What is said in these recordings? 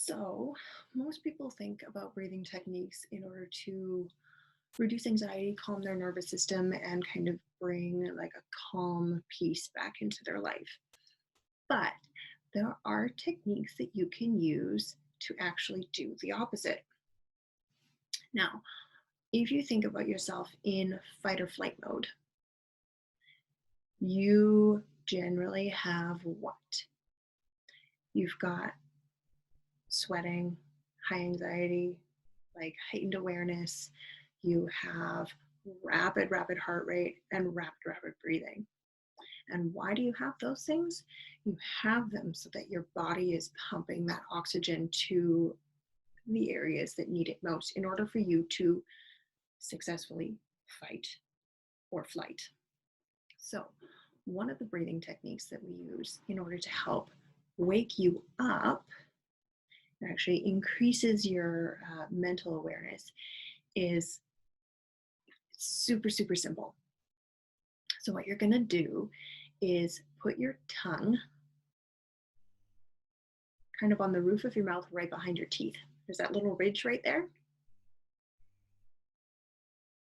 So, most people think about breathing techniques in order to reduce anxiety, calm their nervous system, and kind of bring like a calm peace back into their life. But there are techniques that you can use to actually do the opposite. Now, if you think about yourself in fight or flight mode, you generally have what? You've got sweating, high anxiety, like heightened awareness. You have rapid heart rate and rapid breathing. And why do you have those things? You have them so that your body is pumping that oxygen to the areas that need it most in order for you to successfully fight or flight. So, one of the breathing techniques that we use in order to help wake you up, it actually increases your mental awareness, is super simple. So what you're going to do is put your tongue kind of on the roof of your mouth right behind your teeth. There's that little ridge right there,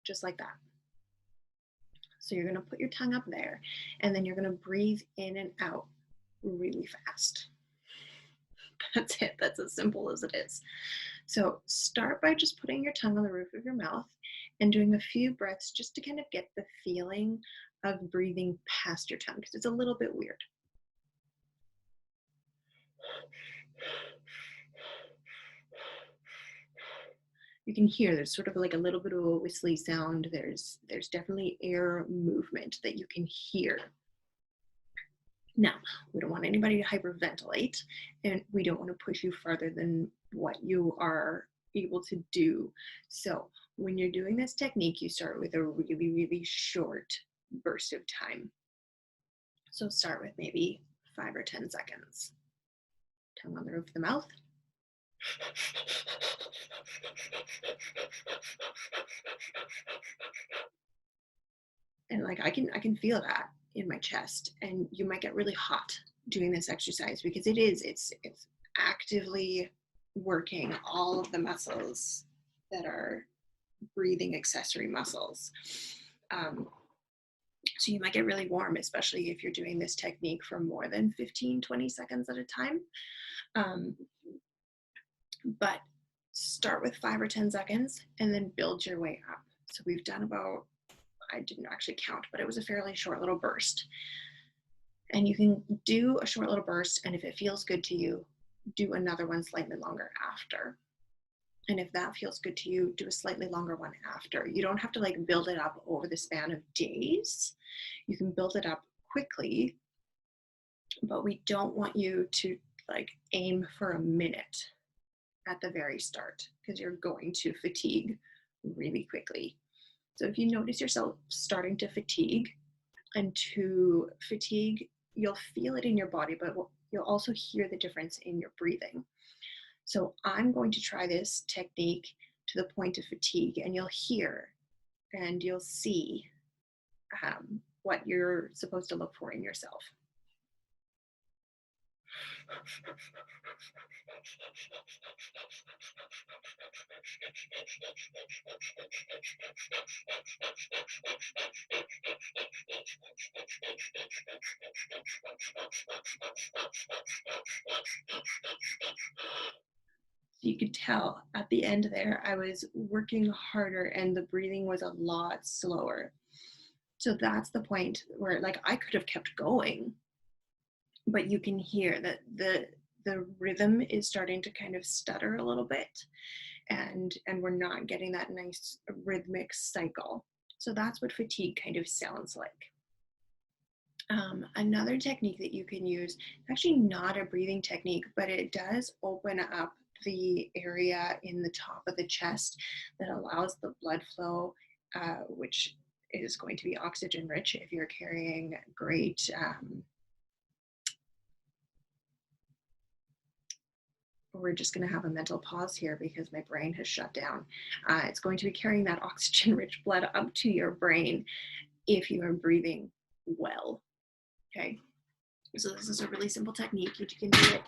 just like that. So you're going to put your tongue up there, and then you're going to breathe in and out really fast. That's it. That's as simple as it is. So start by just putting your tongue on the roof of your mouth and doing a few breaths just to kind of get the feeling of breathing past your tongue, because it's a little bit weird. You can hear there's sort of like a little bit of a whistly sound. There's definitely air movement that you can hear. Now, we don't want anybody to hyperventilate, and we don't want to push you farther than what you are able to do. So when you're doing this technique, you start with a really short burst of time. So start with maybe 5 or 10 seconds. Tongue on the roof of the mouth. And like I can feel that in my chest, and you might get really hot doing this exercise because it's actively working all of the muscles that are breathing accessory muscles. So you might get really warm, especially if you're doing this technique for more than 15-20 seconds at a time. But start with 5 or 10 seconds and then build your way up. So we've done about, I didn't actually count, but it was a fairly short little burst. And you can do a short little burst, and if it feels good to you, do another one slightly longer after. And if that feels good to you, do a slightly longer one after. You don't have to like build it up over the span of days. You can build it up quickly, but we don't want you to like aim for a minute at the very start because you're going to fatigue really quickly. So if you notice yourself starting to fatigue, and to fatigue, you'll feel it in your body, but you'll also hear the difference in your breathing. So I'm going to try this technique to the point of fatigue, and you'll hear and you'll see what you're supposed to look for in yourself. You could tell at the end there, I was working harder and the breathing was a lot slower. So that's the point where like I could have kept going, but you can hear that the rhythm is starting to kind of stutter a little bit, and we're not getting that nice rhythmic cycle. So that's what fatigue kind of sounds like. Another technique that you can use, actually not a breathing technique, but it does open up the area in the top of the chest that allows the blood flow, which is going to be oxygen rich if you're carrying great we're just going to have a mental pause here because my brain has shut down. It's going to be carrying that oxygen rich blood up to your brain if you are breathing well. Okay, so this is a really simple technique. You can do it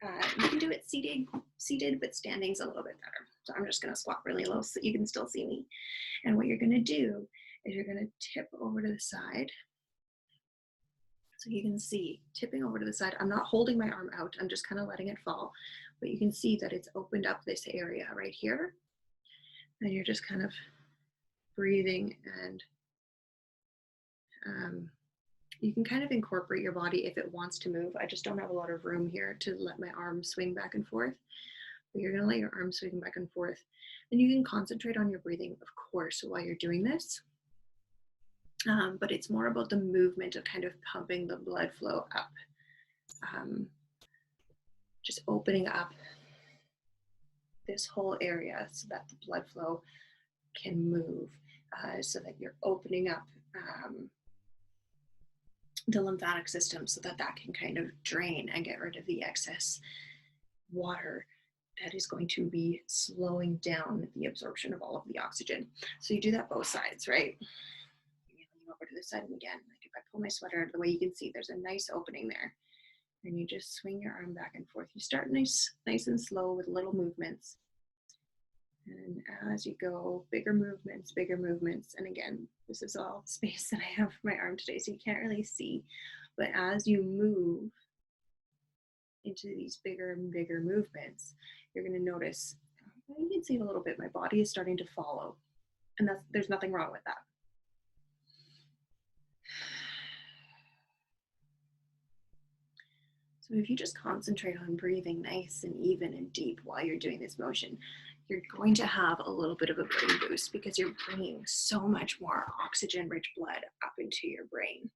You can do it seated, but standing's a little bit better. So I'm just gonna squat really low so you can still see me. And what you're gonna do is you're gonna tip over to the side. So you can see tipping over to the side. I'm not holding my arm out, I'm just kind of letting it fall. But you can see that it's opened up this area right here. And you're just kind of breathing, and you can kind of incorporate your body if it wants to move. I just don't have a lot of room here to let my arm swing back and forth. But you're gonna let your arm swing back and forth. And you can concentrate on your breathing, of course, while you're doing this. But it's more about the movement of kind of pumping the blood flow up. Just opening up this whole area so that the blood flow can move, so that you're opening up the lymphatic system so that that can kind of drain and get rid of the excess water that is going to be slowing down the absorption of all of the oxygen. So you do that both sides, right? You lean over to the side, and again, like if I pull my sweater out of the way, you can see there's a nice opening there. And you just swing your arm back and forth. You start nice and slow with little movements. And as you go, bigger movements. And again, this is all space that I have for my arm today, so you can't really see. But as you move into these bigger and bigger movements, you're going to notice, you can see it a little bit, my body is starting to follow. And there's nothing wrong with that. So if you just concentrate on breathing nice and even and deep while you're doing this motion, you're going to have a little bit of a brain boost because you're bringing so much more oxygen-rich blood up into your brain.